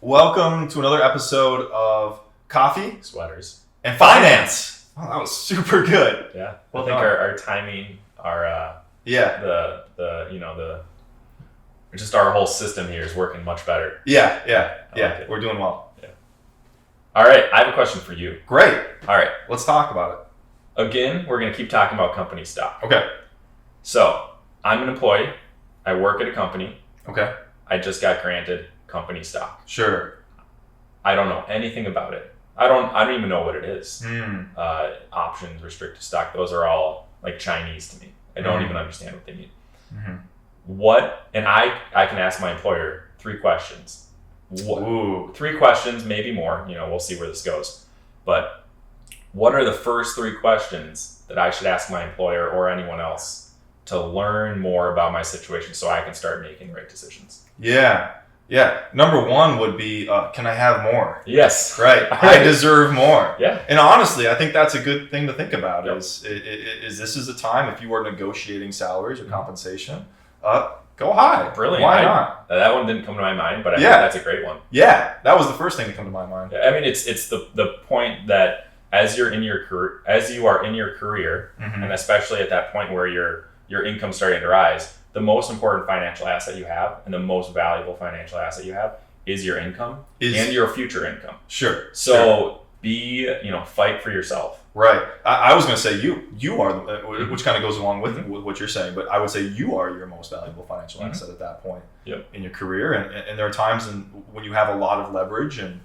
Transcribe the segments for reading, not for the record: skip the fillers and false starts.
Welcome to another episode of Coffee, Sweaters, and Finance. Oh, that was super good. Yeah, Well I think done. our timing, Yeah, just our whole system here is working much better. yeah. I like it. We're doing well. Yeah. All right, I have a question for you. Great. All right, Let's talk about again, we're going to keep talking about company stock. it. Okay. So, I'm an employee. I work at a company. Okay. I just got granted company stock. Sure. I don't know anything about it. I don't even know what it is. Options, restricted stock, those are all like Chinese to me. I don't even understand what they mean. And I can ask my employer 3 questions. Ooh. 3 questions, maybe more, we'll see where this goes. But what are the first 3 questions that I should ask my employer or anyone else to learn more about my situation so I can start making the right decisions? Yeah. Number 1 would be, can I have more? Yes. Right. I deserve more. Yeah. And honestly, I think that's a good thing to think about. Yep. Is this is a time if you are negotiating salaries or compensation, go high. Brilliant. Why not? That one didn't come to my mind, but I think Yeah. that's a great one. Yeah, that was the first thing to come to my mind. I mean, it's the point that as you are in your career, and especially at that point where your income's starting to rise, the most important financial asset you have and the most valuable financial asset you have is your income and your future income. Sure. So fight for yourself. Right. I was going to say you are, which kind of goes along with what you're saying, but I would say you are your most valuable financial asset at that point in your career. And there are times when you have a lot of leverage and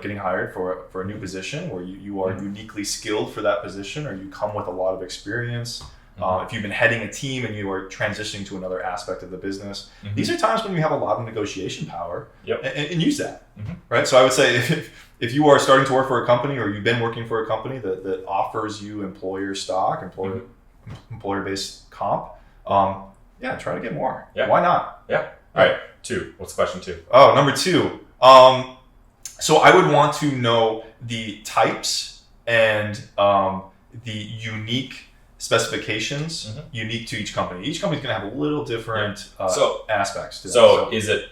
getting hired for a new position where you are uniquely skilled for that position, or you come with a lot of experience. If you've been heading a team and you are transitioning to another aspect of the business, these are times when you have a lot of negotiation power and use that, right? So I would say if you are starting to work for a company or you've been working for a company that offers you employer stock, employer-based comp, try to get more. Yeah. Why not? Yeah. All right. 2. What's question 2? Oh, number 2. So I would want to know the types and the unique specifications unique to each company. Each company's going to have a little different aspects to that. So is it,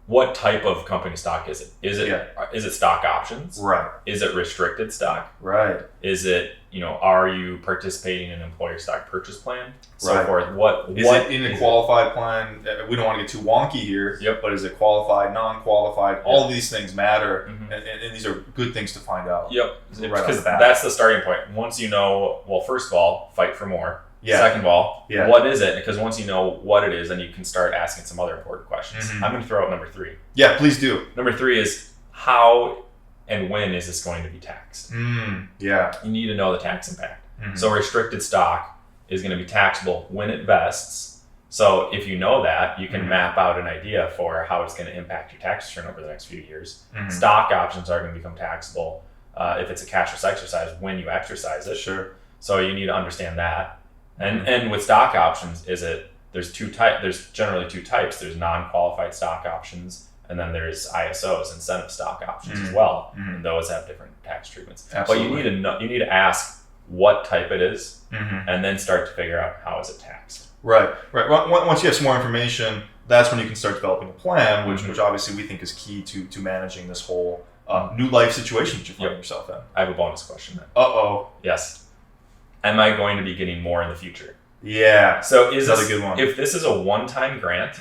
what type of company stock is it? Is it stock options? Right. Is it restricted stock? Right. Is it, are you participating in an employer stock purchase plan? So Right. forth. What Is it in a qualified plan? We don't want to get too wonky here, but is it qualified, non-qualified? All of these things matter, and these are good things to find out. Yep. Right off Because the bat. that's the starting point. Once you know, well, first of all, fight for more. Yeah. Second of all, Yeah. what is it? Because once you know what it is, then you can start asking some other important questions. I'm going to throw out number 3. Yeah, please do. Number 3 is how and when is this going to be taxed? Yeah. You need to know the tax impact. So restricted stock is going to be taxable when it vests. So if you know that, you can map out an idea for how it's going to impact your tax return over the next few years. Stock options are going to become taxable if it's a cashless exercise when you exercise it. Sure. So you need to understand that. And with stock options, there's generally 2 types. There's non-qualified stock options, and then there's ISOs, incentive stock options as well. And those have different tax treatments. Absolutely. But you need to ask what type it is, and then start to figure out how is it taxed. Right. Once you have some more information, that's when you can start developing a plan, which obviously we think is key to managing this whole new life situation that you're finding yourself in. I have a bonus question then. Uh-oh. Yes. Am I going to be getting more in the future? Yeah. So is That's this, a good one. if this is a one-time grant,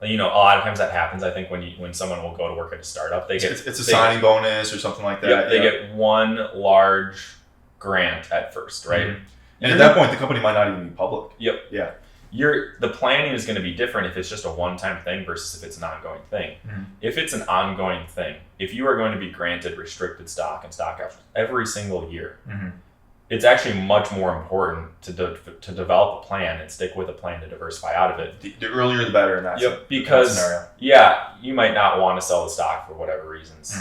a lot of times that happens. I think when someone will go to work at a startup, It's a signing bonus or something like that. They get one large grant at first, right? And at that point, the company might not even be public. Yep. Yeah. The planning is going to be different if it's just a one-time thing versus if it's an ongoing thing. If it's an ongoing thing, if you are going to be granted restricted stock and stock options every single year, it's actually much more important to develop a plan and stick with a plan to diversify out of it. The earlier the better in that because scenario. You might not want to sell the stock for whatever reasons,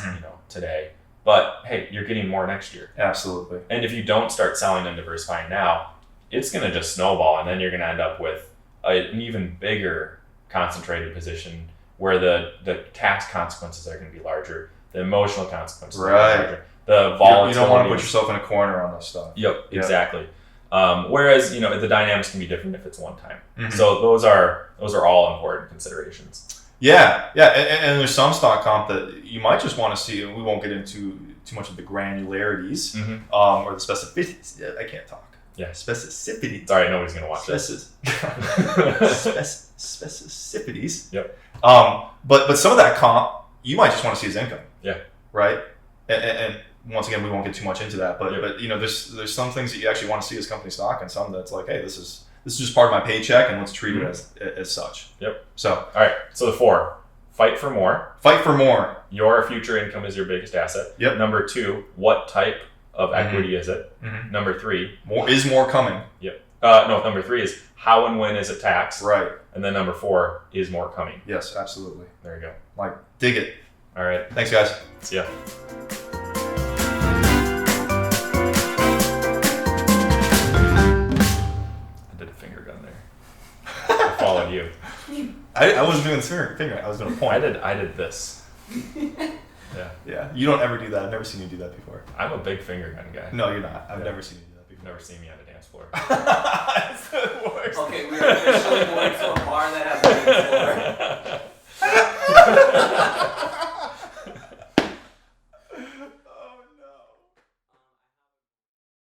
today. But hey, you're getting more next year. Absolutely. And if you don't start selling and diversifying now, it's going to just snowball, and then you're going to end up with an even bigger concentrated position where the tax consequences are going to be larger, the emotional consequences are going to be larger. The volatility. You don't want to put yourself in a corner on this stuff. Yep, exactly. Whereas the dynamics can be different if it's one time. So those are all important considerations. Yeah, and there's some stock comp that you might just want to see, and we won't get into too much of the granularities or the specificities. I can't talk. Yeah. Specificity. It's all right, nobody's going to watch this. Specificities. Yep. But some of that comp, you might just want to see as income. Yeah. Right? And once again, we won't get too much into that. But there's some things that you actually want to see as company stock, and some that's like, hey, this is just part of my paycheck, and let's treat it as such. Yep. So. All right. So the 4, fight for more. Fight for more. Your future income is your biggest asset. Yep. Number 2, what type of equity is it? Number 3, more coming. Yep. No, number 3 is how and when is it taxed? Right. And then number 4 is more coming. Yes, absolutely. There you go. Like, dig it. All right. Thanks, guys. See ya. I did a finger gun there. I followed you. I wasn't doing the finger. I was doing a point. I did this. Yeah. You don't ever do that. I've never seen you do that before. I'm a big finger gun guy. No, you're not. I've never seen you do that before. You've never seen me on a dance floor. That's the worst. Okay, we are officially going to a bar that has a dance floor.